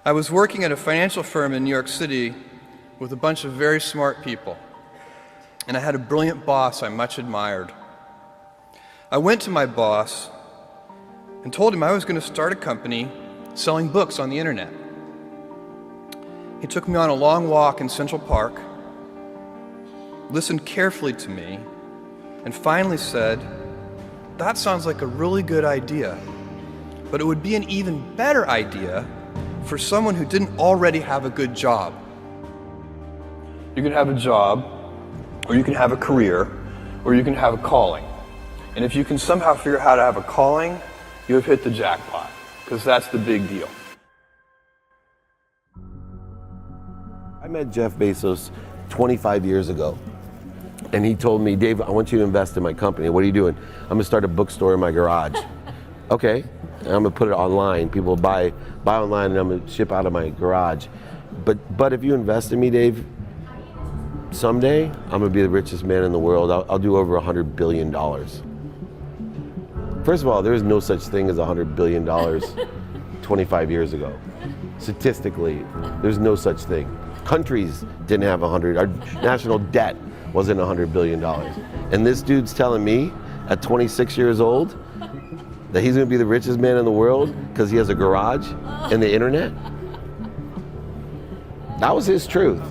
I was working at a financial firm in New York City with a bunch of very smart people, and I had a brilliant boss I much admired. I went to my boss and told him I was going to start a company selling books on the internet. He took me on a long walk in Central Park, listened carefully to me, and finally said, "That sounds like a really good idea, but it would be an even better idea for someone who didn't already have a good job." You can have a job, or you can have a career, or you can have a calling. And if you can somehow figure out how to have a calling, you have hit the jackpot, because that's the big deal. I met Jeff Bezos 25 years ago, and he told me, "Dave, I want you to invest in my company." "What are you doing?" "I'm gonna start a bookstore in my garage." "Okay, and I'm gonna put it online. People buy online, and I'm gonna ship out of my garage. But if you invest in me, Dave, someday I'm gonna be the richest man in the world. I'll do over $100 billion. First of all, there is no such thing as $100 billion 25 years ago. Statistically, there's no such thing. Countries didn't have 100, our national debt wasn't $100 billion. And this dude's telling me at 26 years old that he's gonna be the richest man in the world because he has a garage and the internet? That was his truth.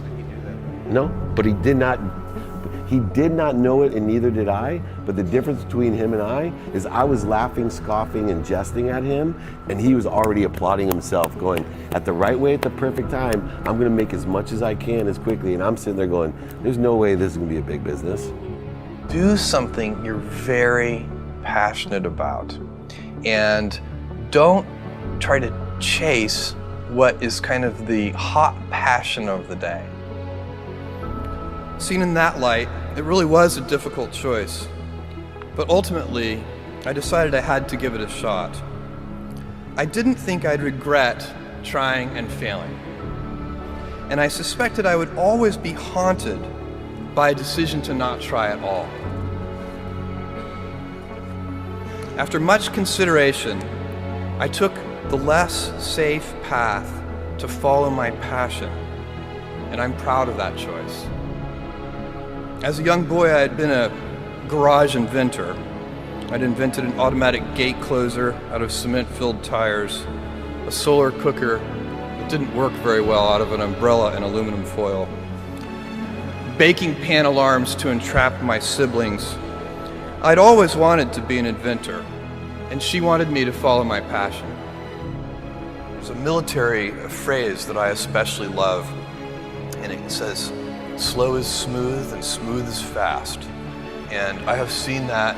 No, but he did not know it, and neither did I. But the difference between him and I is I was laughing, scoffing, and jesting at him, and he was already applauding himself, going, at the right way, at the perfect time, I'm gonna make as much as I can as quickly. And I'm sitting there going, there's no way this is gonna be a big business. Do something you're very passionate about, and don't try to chase what is kind of the hot passion of the day. Seen in that light, it really was a difficult choice, but ultimately, I decided I had to give it a shot. I didn't think I'd regret trying and failing, and I suspected I would always be haunted by a decision to not try at all. After much consideration, I took the less safe path to follow my passion, and I'm proud of that choice. As a young boy, I had been a garage inventor. I'd invented an automatic gate closer out of cement-filled tires, a solar cooker that didn't work very well out of an umbrella and aluminum foil, baking pan alarms to entrap my siblings. I'd always wanted to be an inventor, and she wanted me to follow my passion. There's a military phrase that I especially love, and it says, "Slow is smooth and smooth is fast." And I have seen that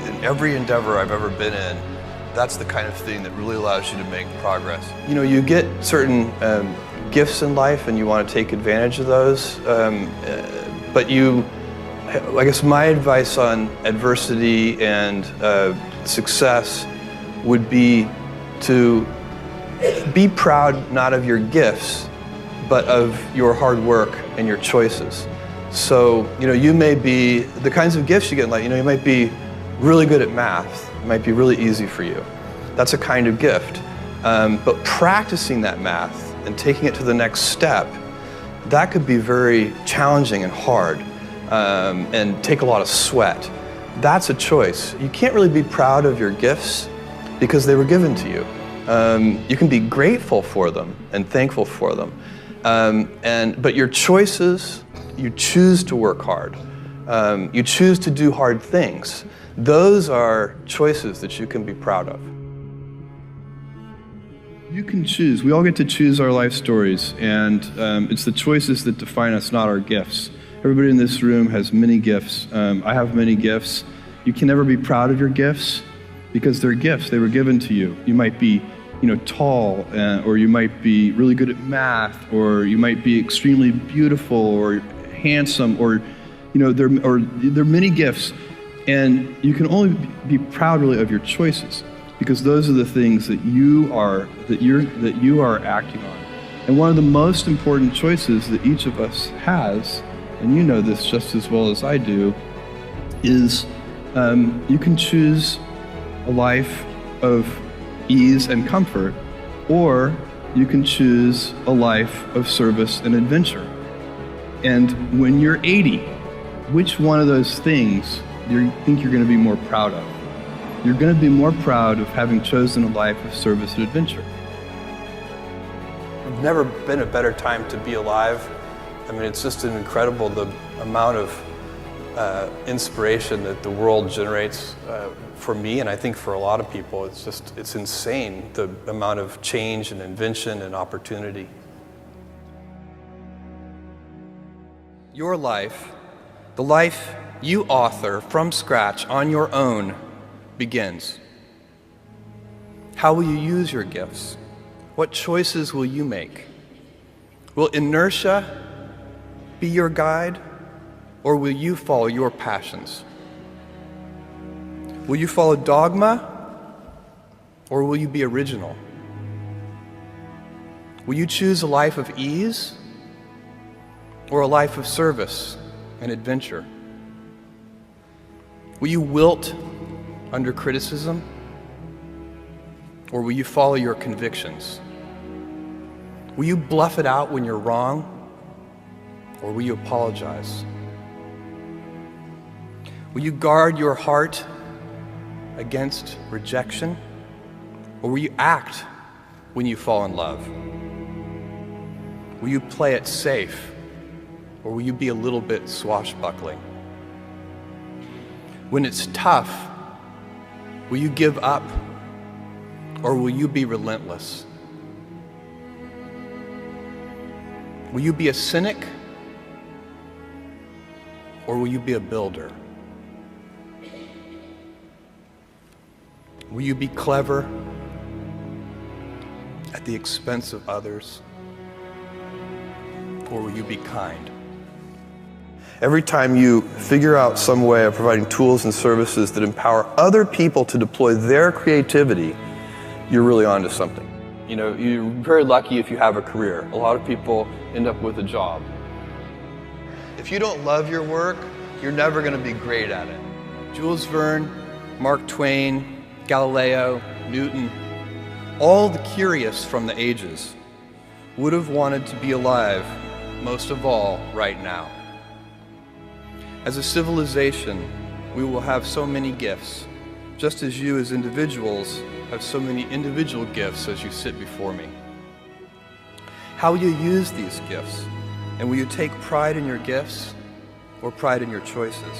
in every endeavor I've ever been in. That's the kind of thing that really allows you to make progress. You know, you get certain gifts in life and you want to take advantage of those, but I guess my advice on adversity and success would be to be proud not of your gifts, but of your hard work and your choices. So, you may be, the kinds of gifts you get in life, you might be really good at math. It might be really easy for you. That's a kind of gift. But practicing that math and taking it to the next step, that could be very challenging and hard, and take a lot of sweat. That's a choice. You can't really be proud of your gifts because they were given to you. You can be grateful for them and thankful for them. But your choices, you choose to work hard. You choose to do hard things. Those are choices that you can be proud of. You can choose. We all get to choose our life stories, and it's the choices that define us, not our gifts. Everybody in this room has many gifts. I have many gifts. You can never be proud of your gifts because they're gifts. They were given to you. You might be tall, or you might be really good at math, or you might be extremely beautiful or handsome, or there are many gifts, and you can only be proud really of your choices because those are the things that you are acting on. And one of the most important choices that each of us has, and you know this just as well as I do, is you can choose a life of ease and comfort, or you can choose a life of service and adventure. And when you're 80, which one of those things do you think you're going to be more proud of? You're going to be more proud of having chosen a life of service and adventure. There's never been a better time to be alive. I mean, it's just incredible the amount of inspiration that the world generates for me, and I think for a lot of people. It's insane, the amount of change and invention and opportunity. Your life, the life you author from scratch on your own, begins. How will you use your gifts? What choices will you make? Will inertia be your guide, or will you follow your passions? Will you follow dogma, or will you be original? Will you choose a life of ease, or a life of service and adventure? Will you wilt under criticism, or will you follow your convictions? Will you bluff it out when you're wrong, or will you apologize? Will you guard your heart against rejection, or will you act when you fall in love? Will you play it safe, or will you be a little bit swashbuckling? When it's tough, will you give up, or will you be relentless? Will you be a cynic, or will you be a builder? Will you be clever at the expense of others, or will you be kind? Every time you figure out some way of providing tools and services that empower other people to deploy their creativity, you're really onto something. You know, you're very lucky if you have a career. A lot of people end up with a job. If you don't love your work, you're never going to be great at it. Jules Verne, Mark Twain, Galileo, Newton, all the curious from the ages would have wanted to be alive, most of all, right now. As a civilization, we will have so many gifts, just as you as individuals have so many individual gifts as you sit before me. How will you use these gifts? And will you take pride in your gifts or pride in your choices?